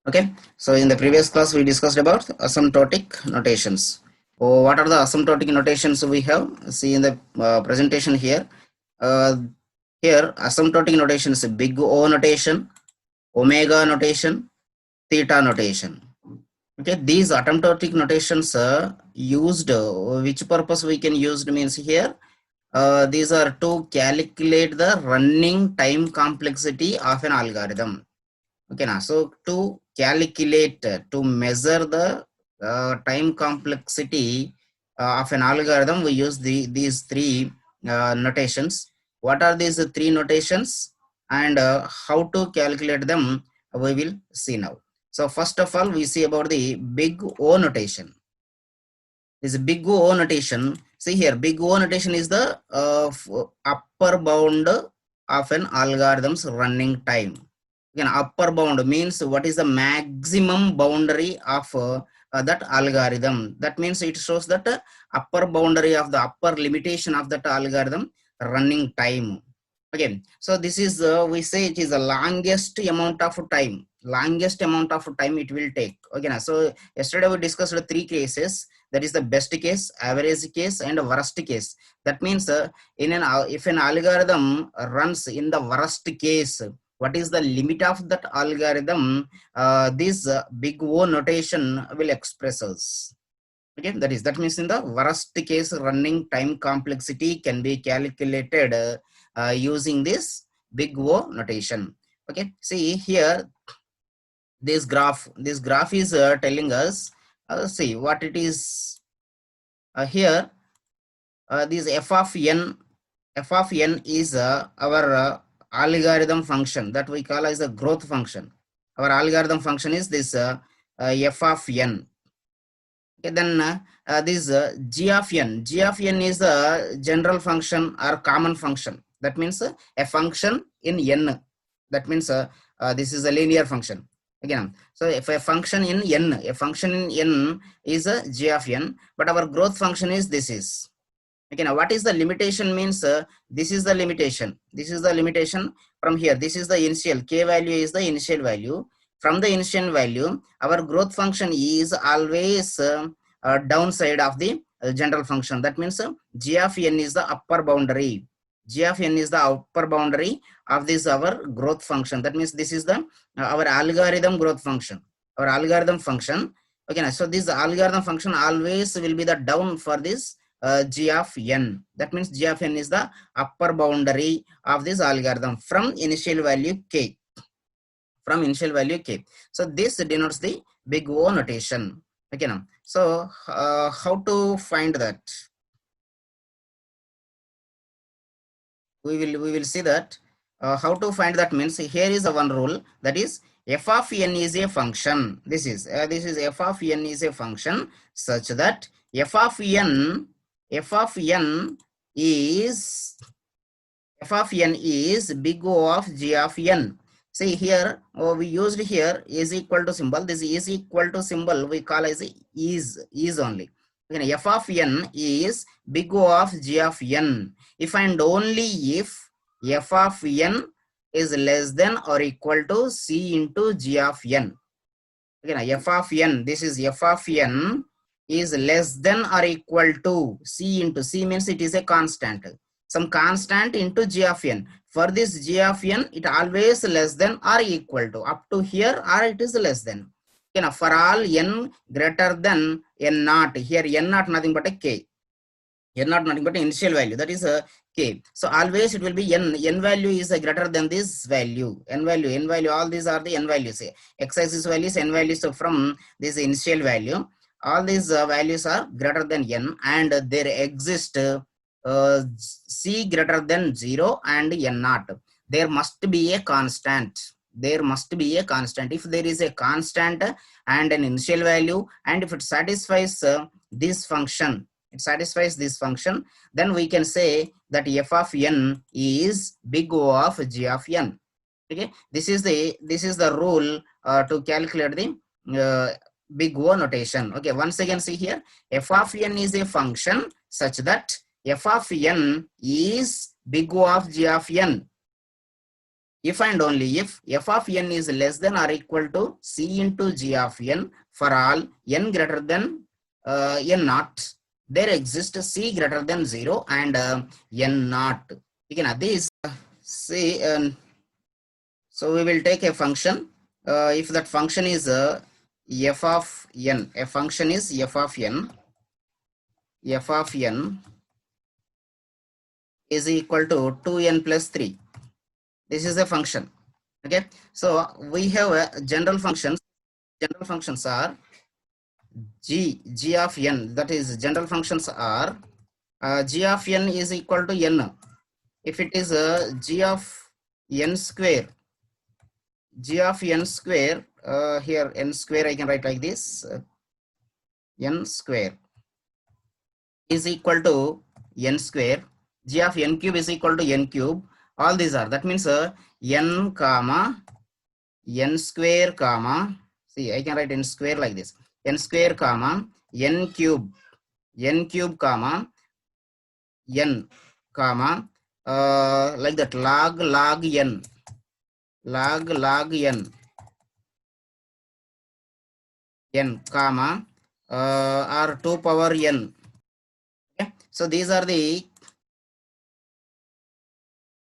Okay, so in the previous class we discussed about asymptotic notations. Oh, what are the asymptotic notations we have? See in the presentation here. Uh, Here asymptotic notation is big O notation, omega notation, theta notation. Okay, these asymptotic notations used. Which purpose we can use means here. These are to calculate the running time complexity of an algorithm. Okay, now so to calculate, to measure the time complexity of an algorithm, we use these three notations. What are these three notations and how to calculate them? We will see now. So first of all, we see about the big O notation. This big O notation. See here, big O notation is the upper bound of an algorithm's running time. Again, upper bound means what is the maximum boundary of that algorithm. That means it shows that upper boundary of the upper limitation of that algorithm running time. Again, so this is we say it is the longest amount of time. Longest amount of time it will take. Okay, so yesterday we discussed three cases. That is the best case, average case, and worst case. That means in an if an algorithm runs in the worst case, what is the limit of that algorithm? This big O notation will express us. Okay, that means in the worst case running time complexity can be calculated using this big O notation. Okay, see here this graph is telling us see what it is here. This f of n is our algorithm function that we call as a growth function. Our algorithm function is this f of n. Okay, then this g of n is a general function or common function. That means a function in n. That means this is a linear function. Again, so if a function in n is a g of n, but our growth function is this is. Okay, now what is the limitation means this is the limitation. This is the limitation from here. This is the initial k value is the initial value. From the initial value, our growth function is always downside of the general function. That means g of n is the upper boundary. G of n is the upper boundary of this our growth function. That means this is the our algorithm growth function. Our algorithm function. Okay, now, so this algorithm function always will be the down for this g of n. That means g of n is the upper boundary of this algorithm from initial value k. From initial value k. So this denotes the big O notation. Okay, now so how to find that? We will see that how to find that means here is a one rule, that is f of n is a function. This is f of n is a function such that f of n is big O of g of n. See here, we used here is equal to symbol. This is equal to symbol we call as is only. Okay, f of n is big O of g of n. If and only if f of n is less than or equal to c into g of n. Okay, f of n, this is f of n is less than or equal to c into c means it is a constant. Some constant into g of n. For this g of n, it always less than or equal to up to here or it is less than. Okay, now for all n greater than n naught, here n naught nothing but a k. N naught nothing but initial value, that is a k. So always it will be n value is greater than this value. N value, all these are the n values. X axis values, n values from this initial value. All these values are greater than n, and there exist c greater than 0 and n naught. There must be a constant. There must be a constant. If there is a constant and an initial value, and if it satisfies this function, then we can say that f of n is big O of g of n. Okay, this is the rule to calculate the big O notation. Okay, once again see here, f of n is a function such that f of n is big O of g of n. if and only if f of n is less than or equal to c into g of n for all n greater than n naught, there exists c greater than 0 and n naught. Again, this c, so we will take a function. If that function is f of n, a function is f of n is equal to 2n plus 3. This is a function. Okay, so we have a general functions. General functions are g of n, that is general functions are g of n is equal to n. If it is g of n square, here n square I can write like this, n square is equal to n square, g of n cube is equal to n cube. All these are, that means n comma n square comma, see I can write n square like this, n square comma n cube comma n comma like that, log n n comma or 2 power n. Okay, so these are the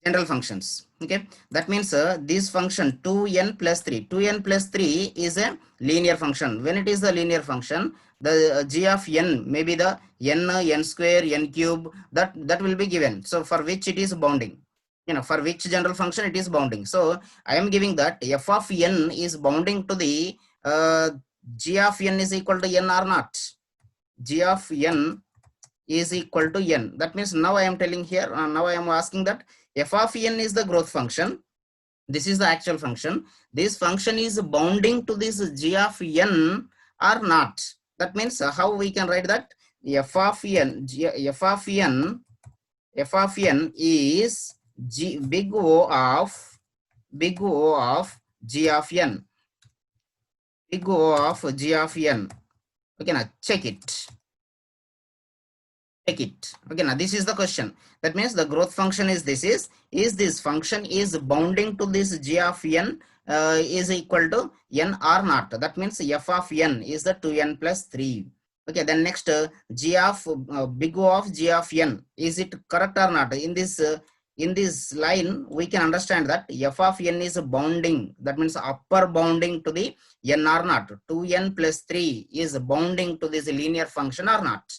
general functions. Okay, that means this function 2n plus 3 is a linear function. When it is a linear function, the g of n may be the n square, n cube, that will be given. So for which it is bounding, for which general function it is bounding. So I am giving that f of n is bounding to the g of n is equal to n or not. G of n is equal to n. That means now I am telling here, now I am asking that f of n is the growth function. This is the actual function. This function is bounding to this g of n or not. That means how we can write that f of n is big O of g of n. Big O of g of n. Okay, now check it. Okay, now this is the question. That means the growth function is this function is bounding to this g of n is equal to n or not. That means f of n is the 2n plus 3. Okay, then next g of big O of g of n, is it correct or not? In this line we can understand that f of n is bounding, that means upper bounding to the n or not. 2n plus 3 is bounding to this linear function or not.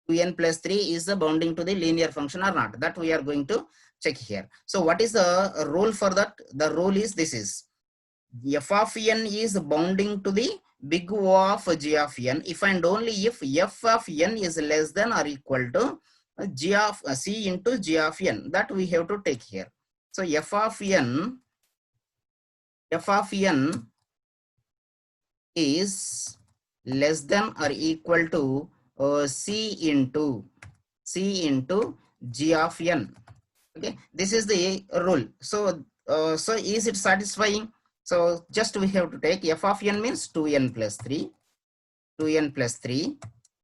2n plus 3 is the bounding to the linear function or not, that we are going to check here. So what is the rule for that? The rule is this is f of n is bounding to the big O of g of n if and only if f of n is less than or equal to g of c into g of n, that we have to take here. So f of n is less than or equal to c into g of n. Okay, this is the rule. So so is it satisfying? So just we have to take f of n means 2n plus 3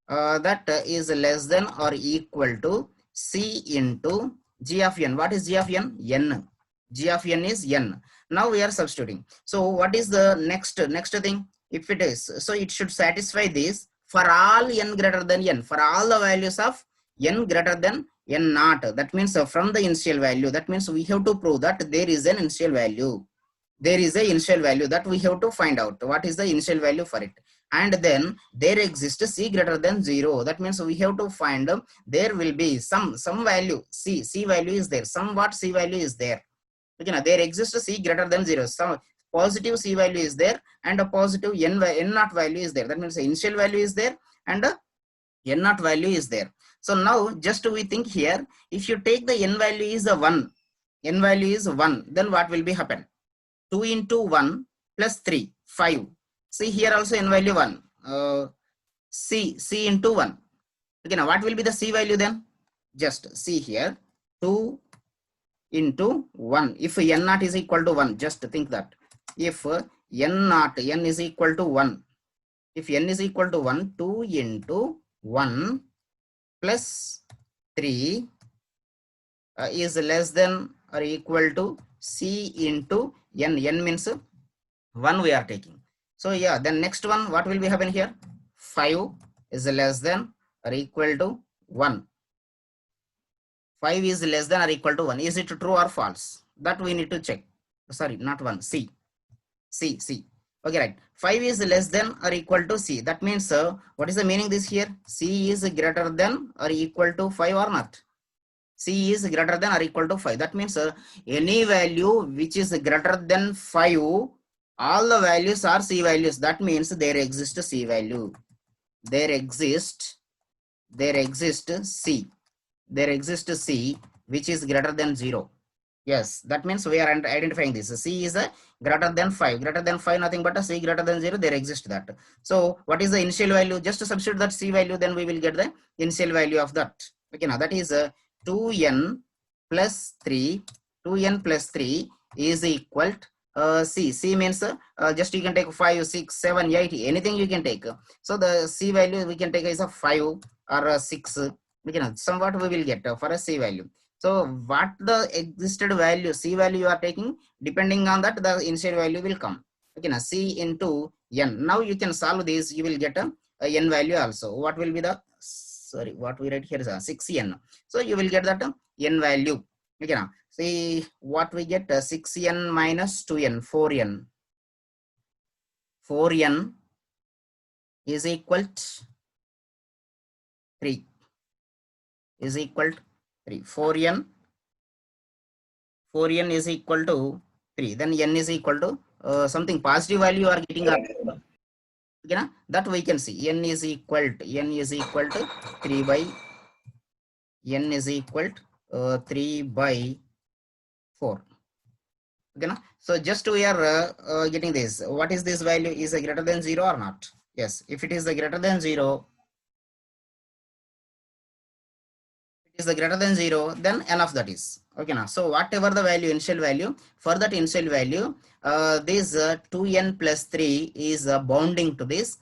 that is less than or equal to c into g of n. What is g of n? N. G of n is n. Now we are substituting. So what is the next thing? If it is, so it should satisfy this for all n greater than n, for all the values of n greater than n naught. That means from the initial value, that means we have to prove that there is an initial value. There is a initial value that we have to find out. What is the initial value for it? And then there exists c greater than 0. That means we have to find there will be some value, c value is there, somewhat c value is there. Okay, now there exists c greater than 0. Some positive c value is there and a positive n naught value is there. That means the initial value is there and a n naught value is there. So now just we think here, if you take the n value is a 1, then what will be happen? 2 into 1 plus 3, 5. See here also n value 1. C into 1. Okay, now what will be the c value then? Just see here, 2 into 1. If n naught is equal to 1, just think that. If n is equal to 1, if n is equal to 1, 2 into 1 plus 3 is less than or equal to C into n. N means 1 we are taking. So yeah, then next one, what will be happen here? 5 is less than or equal to 1. 5 is less than or equal to 1. Is it true or false? That we need to check. Sorry, not 1. C. C. C. Okay, right. 5 is less than or equal to C. That means what is the meaning this here? C is greater than or equal to 5 or not? C is greater than or equal to 5. That means any value which is greater than 5, all the values are C values. That means there exists C value. There exists C. There exists C which is greater than 0. Yes, that means we are identifying this. C is a greater than 5. Greater than 5, nothing but a C greater than 0, there exists that. So what is the initial value? Just to substitute that C value, then we will get the initial value of that. Okay, now that is 2n plus 3. 2n plus 3 is equal to C. C means just you can take 5, 6, 7, 8, anything you can take. So the C value we can take is a 5 or a 6. Okay, now somewhat we will get for a C value. So what the existed value, C value you are taking, depending on that, the initial value will come. Okay, now C into n. Now you can solve this, you will get a n value also. What will be the, sorry, what we write here is 6n. So you will get that n value. Okay, now see what we get, 6n minus 2n, 4n. 4n is equal to 3. Is equal to 3. 4n is equal to 3. Then n is equal to something positive value you are getting. Okay, that we can see. N is equal to 3 by n is equal to 3 by 4. Okay, so just we are getting this. What is this value? Is a greater than 0 or not? Yes, if it is a greater than 0, is the greater than 0, then n of that is. Okay, now so whatever the value, initial value, for that initial value, this 2n plus 3 is bounding to this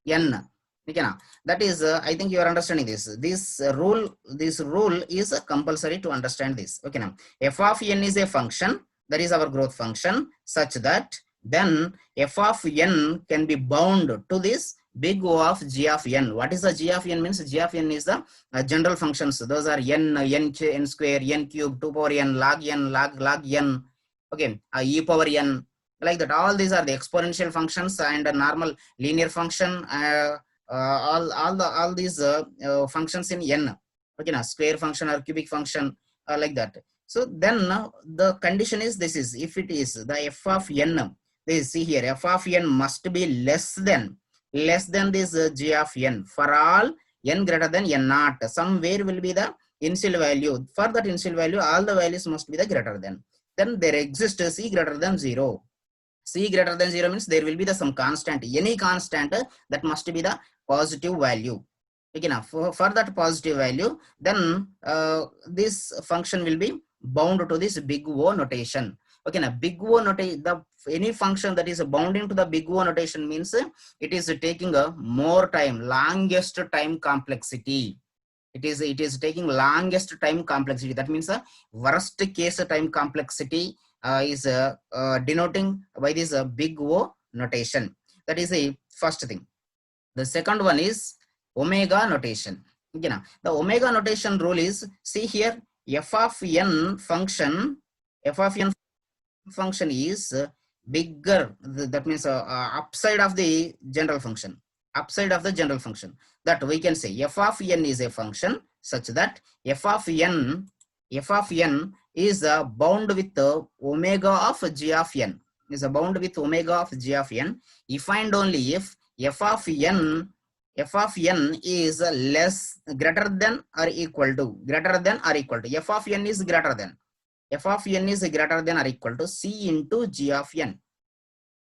n. Okay, now that is I think you are understanding this. This rule is compulsory to understand this. Okay, now f of n is a function, that is our growth function, such that then f of n can be bound to this big O of g of n. What is the g of n? Means g of n is the general functions. Those are n square, n cube, 2 power n, log n, log n. Okay, e power n, like that. All these are the exponential functions and a normal linear function. All these functions in n. Okay, now square function or cubic function, like that. So then the condition is this is, if it is the f of n, this, see here, f of n must be less than this g of n for all n greater than n naught. Somewhere will be the initial value. For that initial value, all the values must be the greater than. Then there exists c greater than 0. C greater than 0 means there will be the some constant, any constant that must be the positive value. Okay, now for that positive value, then this function will be bound to this big O notation. Okay, now big O notation, any function that is bounding to the big O notation means it is taking a more time, longest time complexity. It is taking longest time complexity. That means the worst case time complexity is denoting by this big O notation. That is the first thing. The second one is omega notation. Okay, now the omega notation rule is, see here, f of n function is bigger. That means upside of the general function. Upside of the general function. That we can say f of n is a function such that f of n is bound with omega of g of n. Is bound with omega of g of n if and only if f of n is greater than or equal to f of n is greater than or equal to c into g of n.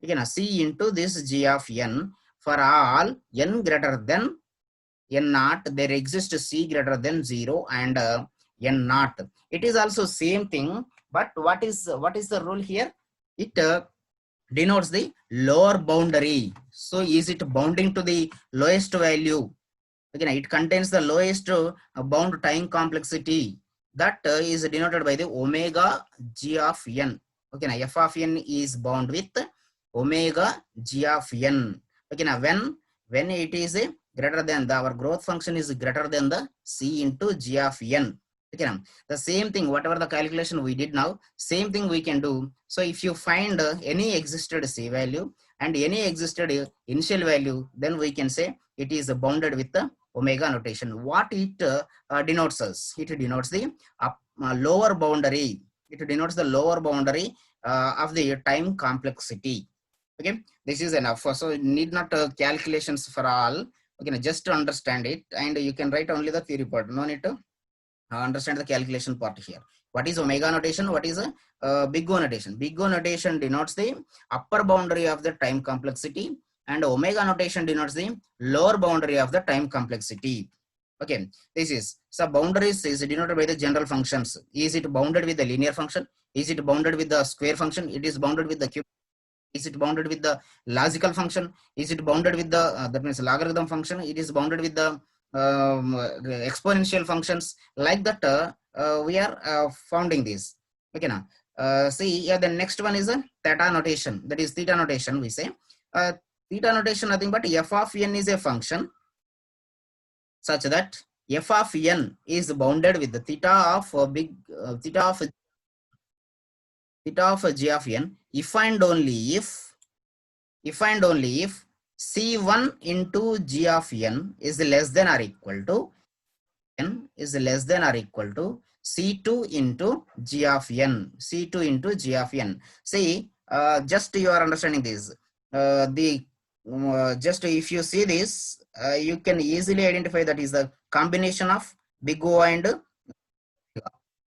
Okay, now c into this g of n for all n greater than n naught, there exists c greater than 0 and n naught. It is also same thing, but what is the rule here? It denotes the lower boundary. So is it bounding to the lowest value? Again, it contains the lowest bound time complexity. That is denoted by the omega g of n. Okay, now f of n is bound with omega g of n. Okay, now when it is a greater than our growth function is greater than the c into g of n. Okay, now the same thing, whatever the calculation we did now, same thing we can do. So if you find any existed c value and any existed initial value, then we can say it is bounded with the omega notation. What it denotes us? It denotes the lower boundary. It denotes the lower boundary of the time complexity. Okay, this is enough. So need not calculations for all. Okay, just to understand it, and you can write only the theory part. No need to understand the calculation part here. What is omega notation? What is a big O notation? Big O notation denotes the upper boundary of the time complexity, and omega notation denotes the lower boundary of the time complexity. Okay, this is so boundaries is denoted by the general functions. Is it bounded with the linear function? Is it bounded with the square function? It is bounded with the cube. Is it bounded with the logical function? Is it bounded with the that means logarithm function? It is bounded with the exponential functions. Like that, we are founding this. Okay, now see, yeah, the next one is a theta notation. That is theta notation. We say theta notation nothing but f of n is a function such that f of n is bounded with the theta of theta of g of n if and only if c1 into g of n is less than or equal to c2 into g of n. C2 into g of n. See, just you are understanding this. The just if you see this, you can easily identify that is the combination of big O and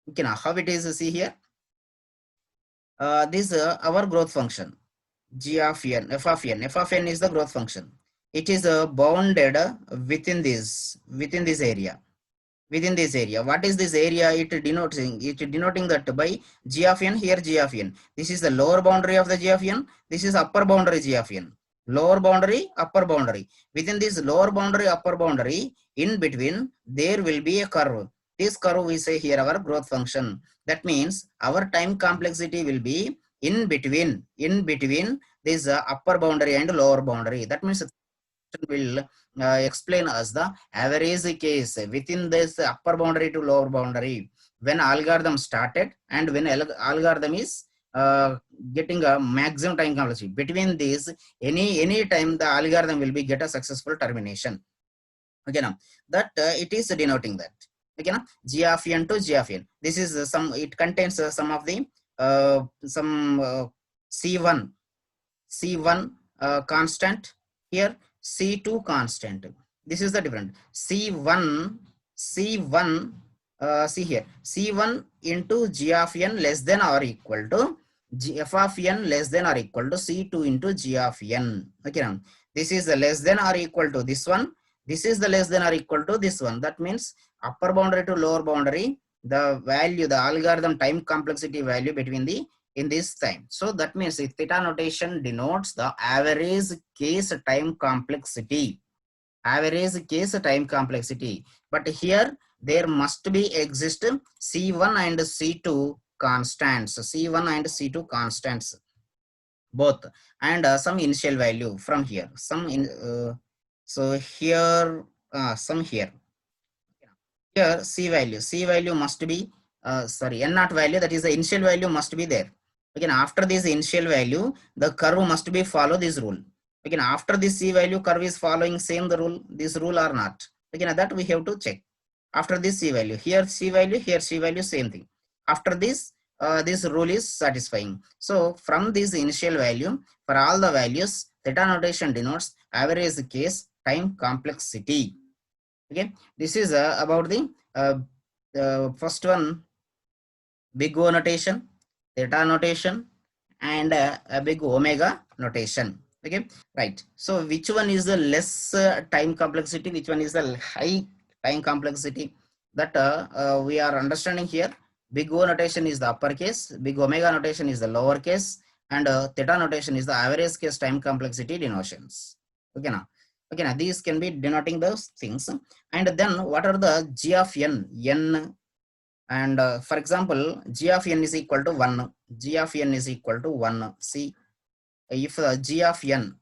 okay, now how it is. See here, this our growth function g of n, f of n. F of n is the growth function. It is bounded within this area. Within this area, what is this area? It denoting that by g of n. Here g of n, this is the lower boundary of the g of n. This is upper boundary g of n. Lower boundary, upper boundary. Within this lower boundary, upper boundary, in between there will be a curve. This curve we say here our growth function. That means our time complexity will be in between this upper boundary and lower boundary. That means will explain us the average case within this upper boundary to lower boundary when algorithm started and when algorithm is getting a maximum time complexity. Between these, any time the algorithm will be get a successful termination. Okay, now that it is denoting that. Okay, now g of n to g of n. This is some. It contains some of the c1 constant, here c2 constant. This is the different. C1 see here, c1 into g of n less than or equal to f of n less than or equal to c2 into g of n. Okay, now this is the less than or equal to this one. This is the less than or equal to this one. That means upper boundary to lower boundary, the value, the algorithm time complexity value between the in this time. So that means if theta notation denotes the average case time complexity. Average case time complexity. But here there must be exist C1 and C2 constants. C1 and C2 constants both, and some initial value from here. Some in so here some here. Here C value must be sorry, n naught value, that is the initial value must be there. Again, after this initial value, the curve must be follow this rule. Again, after this C value, curve is following same the rule, this rule or not. Again, that we have to check. After this C value, here C value, here C value, same thing. After this, this rule is satisfying. So from this initial value, for all the values, theta notation denotes average case time complexity. Okay, this is about the first one, big O notation, theta notation, and a big omega notation. Okay, right. So which one is the less time complexity? Which one is the high time complexity? That we are understanding here. Big O notation is the uppercase, big omega notation is the lowercase, and theta notation is the average case time complexity denotions. Okay, now. Okay, now these can be denoting those things. And then what are the g of n? And for example, g of n is equal to 1. G of n is equal to 1. See, if g of n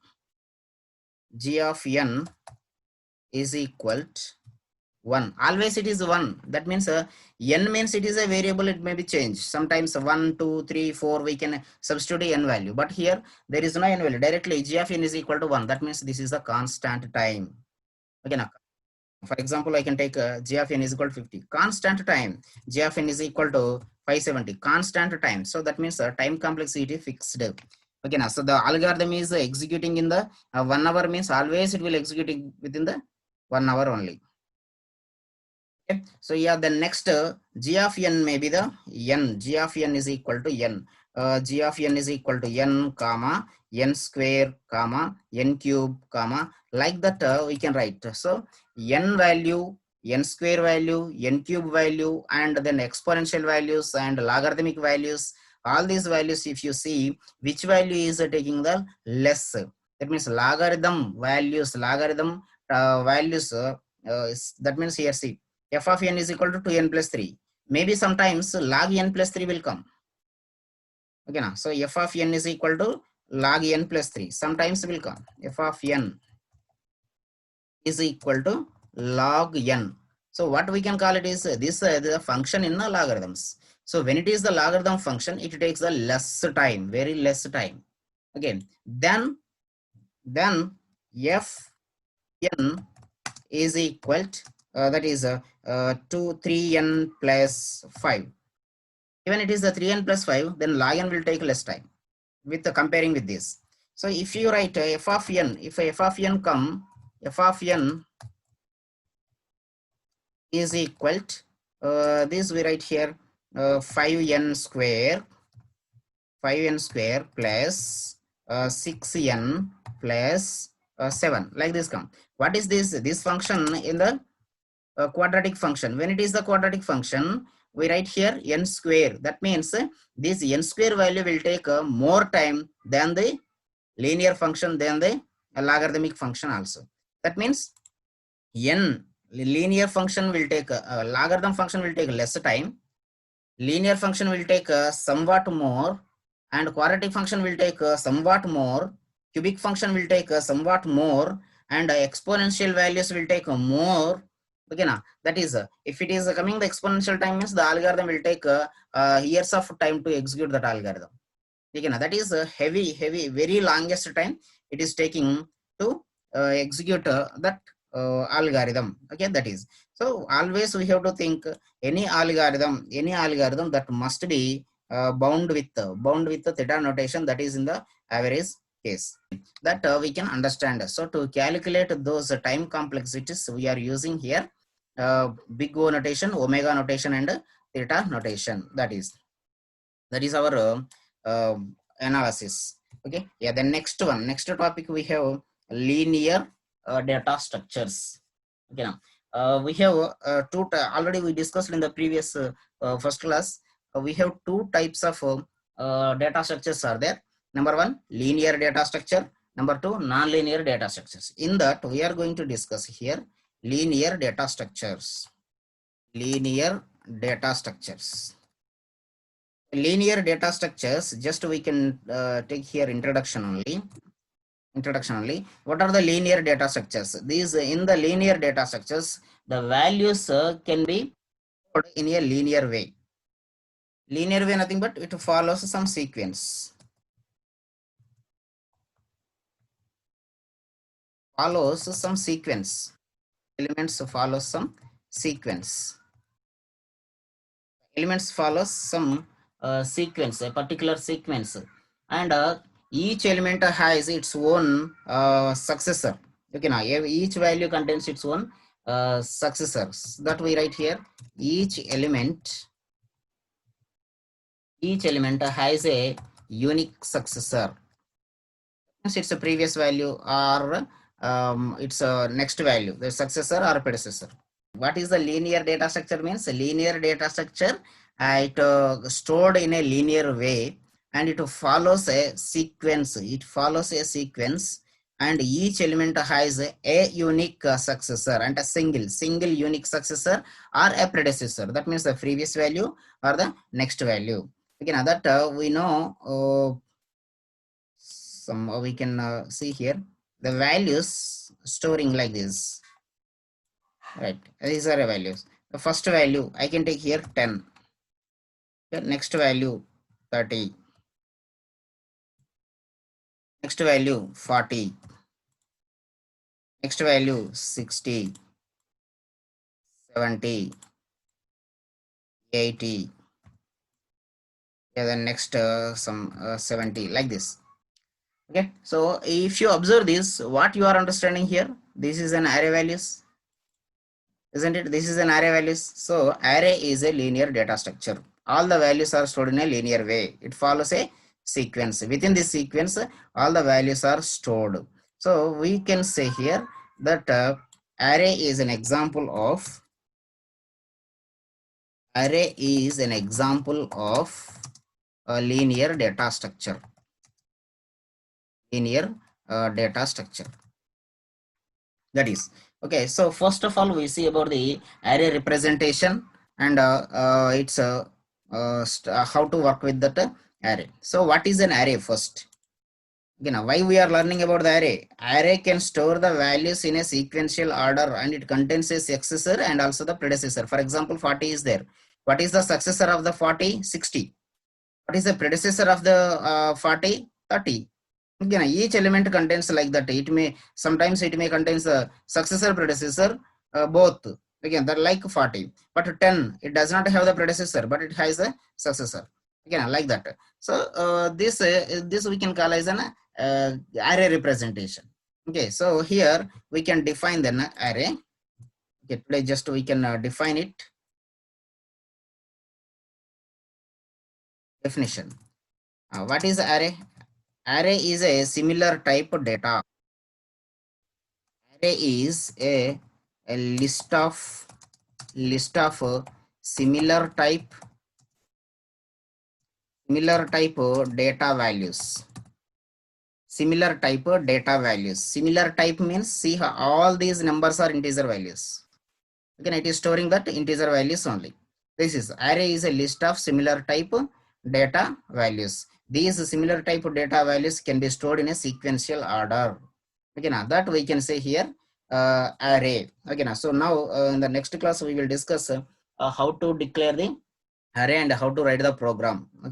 is equal to 1, always it is 1. That means n means it is a variable, it may be changed. Sometimes 1, 2, 3, 4 we can substitute n value, but here there is no n value. Directly g of n is equal to 1. That means this is the constant time. Okay, now for example, I can take g of n is equal to 50. Constant time, g of n is equal to 570. Constant time. So that means time complexity fixed. Okay, now so the algorithm is executing in the 1 hour, means always it will execute within the 1 hour only. Okay. So yeah, the next g of n may be the n. G of n is equal to n. G of n is equal to n comma n square comma n cube comma, like that we can write. So n value, n square value, n cube value, and then exponential values and logarithmic values. All these values, if you see which value is taking the less, that means logarithm values, that means here see, f of n is equal to 2n plus 3. Maybe sometimes log n plus 3 will come. Okay, now so f of n is equal to log n plus 3. Sometimes will come. F of n is equal to log n. So what we can call it is this the function in the logarithms. So when it is the logarithm function, it takes the less time, very less time. Again, then f n is equal to, that is 3n plus 5. Even it is the 3n plus 5, then log n will take less time with comparing with this. So if you write f of n, if f of n come, f of n is equal to, this we write here 5n square plus 6n plus 7, like this come. What is this? This function in the quadratic function. When it is the quadratic function, we write here n square. That means this n square value will take more time than the linear function, than the logarithmic function also. That means n linear function will take logarithm function will take less time, linear function will take somewhat more, and quadratic function will take somewhat more, cubic function will take somewhat more, and exponential values will take more. Okay, now that is if it is coming the exponential time, means the algorithm will take years of time to execute that algorithm. Okay, now that is heavy, very longest time it is taking to execute that algorithm. Okay, that is. So always we have to think any algorithm that must be bound with the theta notation, that is in the average case, that we can understand. So to calculate those time complexities, we are using here big O notation, omega notation, and theta notation. That is our analysis. Okay, yeah, the next topic we have linear data structures. Okay, now we have already we discussed in the previous first class. We have two types of data structures are there. Number one, linear data structure. Number two, non-linear data structures. In that we are going to discuss here linear data structures. Linear data structures, just we can take here introduction only. What are the linear data structures? These in the linear data structures, the values can be put in a linear way. Nothing but it follows some sequence. Elements follow some sequence. A particular sequence, and each element has its own successor. Okay, now each value contains its own successors, that we write here. Each element has a unique successor. It's a previous value or its a next value, the successor or predecessor. What is the linear data structure means? A linear data structure, it stored in a linear way, and it follows a sequence. and each element has a unique successor and a single unique successor or a predecessor. That means the previous value or the next value. Again, that we know some we can see here the values storing like this, right? These are the values. The first value I can take here 10. Okay, next value 30. Next value 40. Next value 60, 70, 80. Yeah, then next some 70 like this. Okay, so if you observe this, what you are understanding here, this is an array values, isn't it? This is an array values. So array is a linear data structure. All the values are stored in a linear way. It follows a sequence. Within this sequence, all the values are stored. So we can say here that array is an example of a linear data structure. Linear data structure. That is okay. So first of all, we see about the array representation and its how to work with that array. So what is an array first? Again, why we are learning about the array? Array can store the values in a sequential order and it contains a successor and also the predecessor. For example, 40 is there. What is the successor of the 40? 60. What is the predecessor of the 40? 30. Again, each element contains like that. It may sometimes it may contains a successor predecessor both. Again, that like 40, but 10 it does not have the predecessor, but it has a successor. Again, like that. So this we can call as an array representation. Okay, so here we can define the array. Okay, today just we can define it. Definition. What is array? Array is a similar type of data. Array is a list of similar type data values. Similar type data values. Similar type means see how all these numbers are integer values. Again, it is storing that integer values only. This is array is a list of similar type data values. These similar type of data values can be stored in a sequential order. Okay, now that we can say here array. Okay, now so now in the next class we will discuss how to declare the array and how to write the program. Okay.